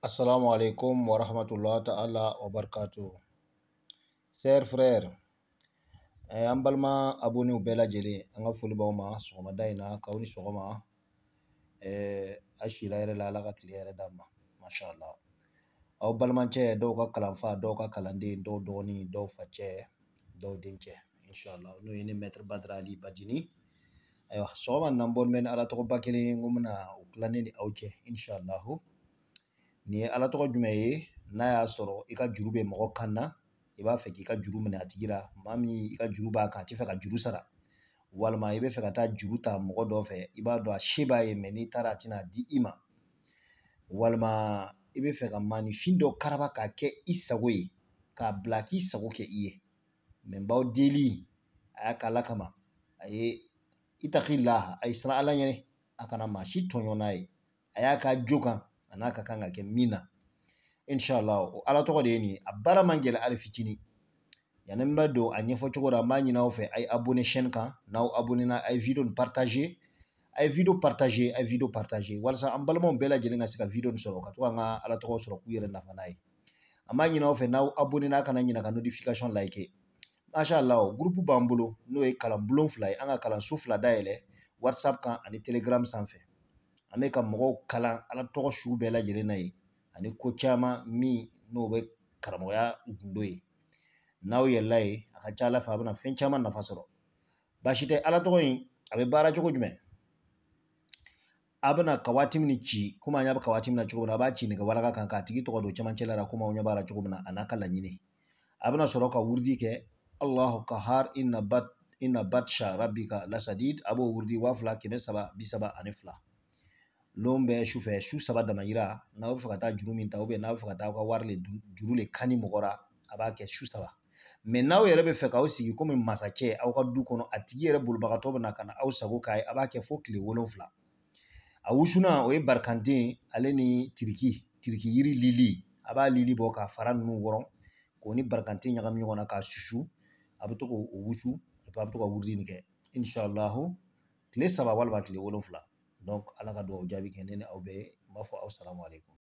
Assalamu alaikum wa rahmatullahi ta'ala wa barakatuh. Chers frères, an balima abonnew bɛɛ lajɛlen an ka foli b'aw ma sɔgɔmada in na k'aw ni sɔgɔma. A sila yɛrɛ la Ala ka tile yɛrɛ d'an ma mashallah. Aw balimacɛ dɔw ka kalanfa dɔw ka kalanden dɔw dɔgɔnin dɔw facɛ dɔw dencɛ inshallah n'o ye ne maître Badara Ali Badjini. Ayiwa sɔgɔma nan bɔ mɛ ni Ala tɔgɔba kelen ko bɛna o tila ne ni aw cɛ inshallah. Nin ye Ala tɔgɔ jumɛn ye n'a y'a sɔrɔ i ka juru bɛ mɔgɔ kan na i b'a fɛ k'i ka juru minɛ a tigi la, maa min i ka juru b'a kan a tɛ fɛ ka juru sara, walima i bɛ fɛ ka taa juru ta mɔgɔ dɔ fɛ i b'a dɔn a se b'a ye mɛ n'i taara a tɛna di i ma, walima i bɛ fɛ ka maanifin dɔ karaba k'a kɛ i sago ye k'a bila k'i sago kɛ i ye, mɛ n b'aw deli a y'a kɛ Ala kama a ye itaqillaha a ye siran Ala ɲɛ a kana maa si tɔɲɔ n'a ye, a y'a k'a jo kan a n'a ka kan ka kɛ min na inshallah. O Ala tɔgɔ de ye nin ye, a baara man gɛlɛn hali fitinin. Yani n bɛ don a ɲɛfɔ cogo la n b'a ɲini aw fɛ a ye abonné chaîne kan, n'aw abonné na a ye vidéo nin partager, a ye vidéo partager, a ye vidéo partager walasa an balimaw bɛɛ lajɛlen ka se ka vidéo nin sɔrɔ ka to an ka Ala tɔgɔ sɔrɔ k'u yɛrɛ nafa n'a ye. An b'a ɲini aw fɛ n'aw abonné na kana ɲina ka notification like. Mashallah groupe b'an bolo n'o ye kalan bulon 2 ye, an ka kalanso 2 dayɛlɛ WhatsApp kan ani Telegram sanfɛ. An bɛ ka mɔgɔw kalan Ala tɔgɔ sugu bɛɛ lajɛlen na ye ani ko caman min n'o bɛ karamɔgɔya gundo ye. N'aw yɛlɛla ye a ka ca Ala fɛ a bɛna fɛn caman nafa sɔrɔ. Baasi tɛ Ala tɔgɔ in a bɛ baara cogo jumɛn? A bɛna ka waati min ci komi an y'a bɛ ka waati min na cogo min na a b'a ci nɛgɛwalaga kan k'a tigi tɔgɔ don cɛmancɛla la komi aw ɲɛ b'a la cogo min na a n'a ka laɲini. A bɛna sɔrɔ ka wurudi kɛ Allahu kahar inna batsha rabbika lasadid, a b'o wurudi 2332. Lon bɛ su fɛ su 3 damayira n'aw bɛ fɛ ka taa juru min ta n'a bɛ fɛ ka taa aw ka wari juru le kani mɔgɔ la a b'a kɛ su 3. Mais n'aw yɛrɛ bɛ fɛ k'aw sigi komi masakɛ aw ka du kɔnɔ a tigi yɛrɛ bolobagatɔ bɛ na ka na aw sago k'a ye a b'a kɛ fo tile 7. A wusunan o ye barikanden ale ni tiriki yiri lili a b'a lili bɔ k'a fara ninnu wɔrɔn k'o ni barikante ɲagami ɲɔgɔn na k'a susu a bɛ to k'o wusu a bɛ to ka wurudi nin kɛ inshallah tile 3 walima tile 7. Donc Ala ka dugawu jaabi kɛ ne ni aw bɛɛ ye n b'a fɔ aw salamu alaikum.